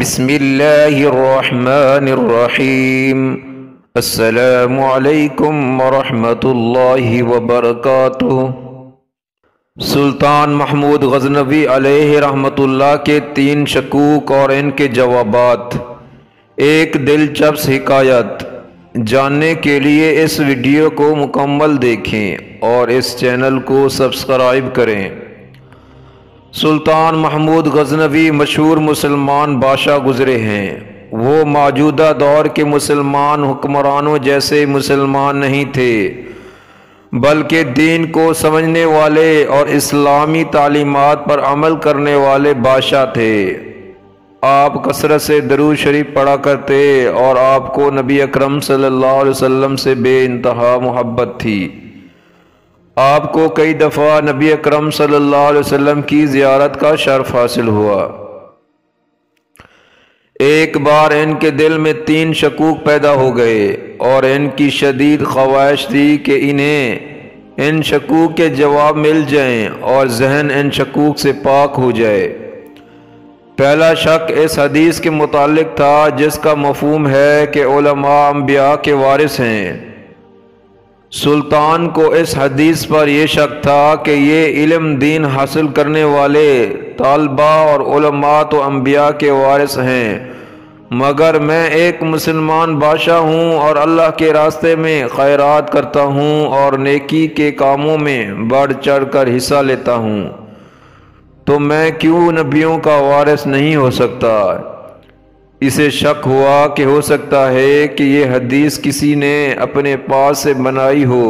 بسم اللہ الرحمن الرحیم۔ السلام علیکم ورحمۃ اللہ وبرکاتہ۔ سلطان محمود غزنوی علیہ رحمۃ اللہ کے 3 شکوک اور ان کے جوابات۔ ایک دلچسپ حکایت جاننے کے لیے اس ویڈیو کو مکمل دیکھیں اور اس چینل کو سبسکرائب کریں۔ سلطان محمود غزنوی مشہور مسلمان بادشاہ گزرے ہیں۔ وہ موجودہ دور کے مسلمان حکمرانوں جیسے مسلمان نہیں تھے، بلکہ دین کو سمجھنے والے اور اسلامی تعلیمات پر عمل کرنے والے بادشاہ تھے۔ آپ کثرت سے درود شریف پڑھا کرتے اور آپ کو نبی اکرم صلی اللہ علیہ وسلم سے بے انتہا محبت تھی۔ آپ کو کئی دفعہ نبی اکرم صلی اللہ علیہ وسلم کی زیارت کا شرف حاصل ہوا۔ ایک بار ان کے دل میں 3 شکوک پیدا ہو گئے اور ان کی شدید خواہش تھی کہ انہیں ان شکوک کے جواب مل جائیں اور ذہن ان شکوک سے پاک ہو جائے۔ پہلا شک اس حدیث کے متعلق تھا جس کا مفہوم ہے کہ علماء انبیاء کے وارث ہیں۔ سلطان کو اس حدیث پر یہ شک تھا کہ یہ علم دین حاصل کرنے والے طالبہ اور علماء تو انبیاء کے وارث ہیں، مگر میں ایک مسلمان بادشاہ ہوں اور اللہ کے راستے میں خیرات کرتا ہوں اور نیکی کے کاموں میں بڑھ چڑھ کر حصہ لیتا ہوں، تو میں کیوں نبیوں کا وارث نہیں ہو سکتا؟ اسے شک ہوا کہ ہو سکتا ہے کہ یہ حدیث کسی نے اپنے پاس سے بنائی ہو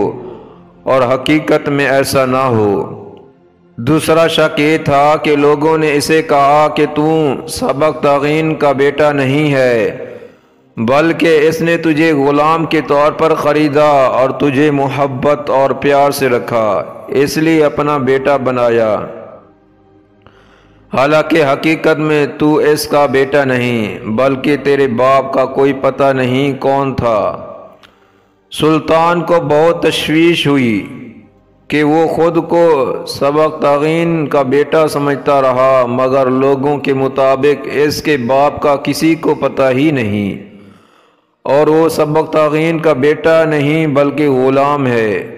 اور حقیقت میں ایسا نہ ہو۔ دوسرا شک یہ تھا کہ لوگوں نے اسے کہا کہ تو سبق تغین کا بیٹا نہیں ہے، بلکہ اس نے تجھے غلام کے طور پر خریدا اور تجھے محبت اور پیار سے رکھا، اس لیے اپنا بیٹا بنایا، حالانکہ حقیقت میں تو اس کا بیٹا نہیں، بلکہ تیرے باپ کا کوئی پتہ نہیں کون تھا۔ سلطان کو بہت تشویش ہوئی کہ وہ خود کو سبق تغین کا بیٹا سمجھتا رہا، مگر لوگوں کے مطابق اس کے باپ کا کسی کو پتہ ہی نہیں، اور وہ سبق تغین کا بیٹا نہیں بلکہ غلام ہے۔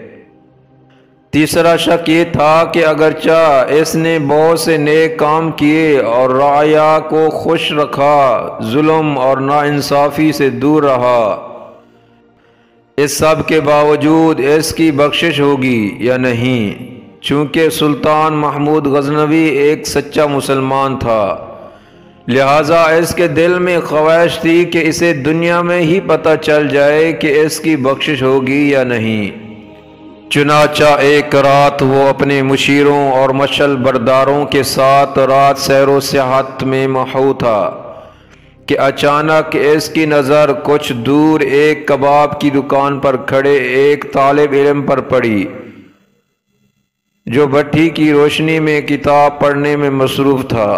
تیسرا شک یہ تھا کہ اگرچہ اس نے بہت سے نیک کام کیے اور رعایا کو خوش رکھا، ظلم اور ناانصافی سے دور رہا، اس سب کے باوجود اس کی بخشش ہوگی یا نہیں؟ چونکہ سلطان محمود غزنوی ایک سچا مسلمان تھا، لہٰذا اس کے دل میں خواہش تھی کہ اسے دنیا میں ہی پتہ چل جائے کہ اس کی بخشش ہوگی یا نہیں۔ چنانچہ ایک رات وہ اپنے مشیروں اور مشل برداروں کے ساتھ رات سیر و سیاحت میں محو تھا کہ اچانک اس کی نظر کچھ دور ایک کباب کی دکان پر کھڑے ایک طالب علم پر پڑی، جو بھٹی کی روشنی میں کتاب پڑھنے میں مصروف تھا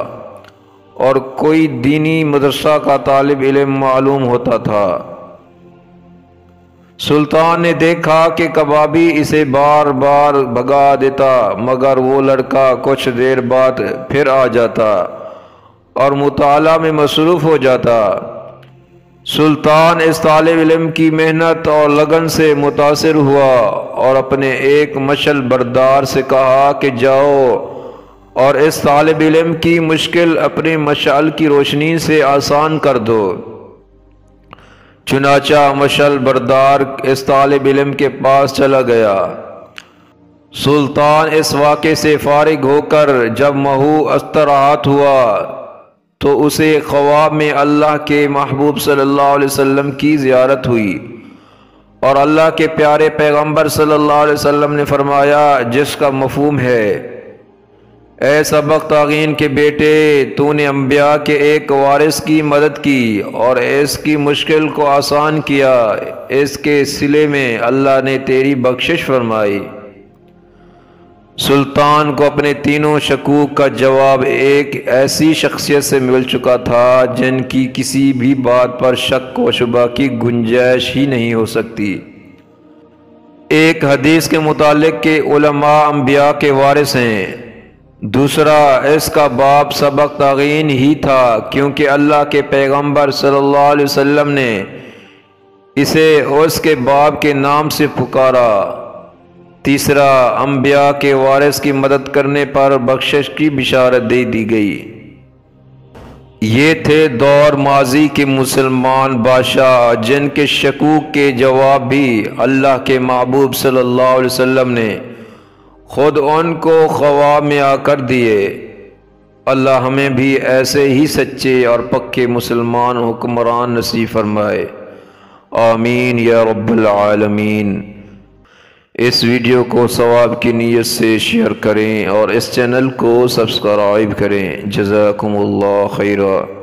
اور کوئی دینی مدرسہ کا طالب علم معلوم ہوتا تھا۔ سلطان نے دیکھا کہ کبابی اسے بار بار بھگا دیتا، مگر وہ لڑکا کچھ دیر بعد پھر آ جاتا اور مطالعہ میں مصروف ہو جاتا۔ سلطان اس طالب علم کی محنت اور لگن سے متاثر ہوا اور اپنے ایک مشل بردار سے کہا کہ جاؤ اور اس طالب علم کی مشکل اپنے مشعل کی روشنی سے آسان کر دو۔ چنانچہ مشعل بردار اس طالب علم کے پاس چلا گیا۔ سلطان اس واقعے سے فارغ ہو کر جب محو استراحت ہوا تو اسے خواب میں اللہ کے محبوب صلی اللہ علیہ وسلم کی زیارت ہوئی، اور اللہ کے پیارے پیغمبر صلی اللہ علیہ وسلم نے فرمایا، جس کا مفہوم ہے، اے سبق تغین کے بیٹے، تو نے انبیاء کے ایک وارث کی مدد کی اور اس کی مشکل کو آسان کیا، اس کے صلے میں اللہ نے تیری بخشش فرمائی۔ سلطان کو اپنے تینوں شکوک کا جواب ایک ایسی شخصیت سے مل چکا تھا جن کی کسی بھی بات پر شک و شبہ کی گنجائش ہی نہیں ہو سکتی۔ ایک حدیث کے متعلق کہ علماء انبیاء کے وارث ہیں، دوسرا، اس کا باب سبق تعین ہی تھا کیونکہ اللہ کے پیغمبر صلی اللہ علیہ وسلم نے اسے اس کے باب کے نام سے پکارا۔ تیسرا، انبیاء کے وارث کی مدد کرنے پر بخشش کی بشارت دے دی گئی۔ یہ تھے دور ماضی کے مسلمان بادشاہ جن کے شکوک کے جواب بھی اللہ کے محبوب صلی اللہ علیہ وسلم نے خود ان کو خواب میں آ کر دیے۔ اللہ ہمیں بھی ایسے ہی سچے اور پکے مسلمان حکمران نصیب فرمائے، آمین یا رب العالمین۔ اس ویڈیو کو ثواب کی نیت سے شیئر کریں اور اس چینل کو سبسکرائب کریں۔ جزاکم اللہ خیرا۔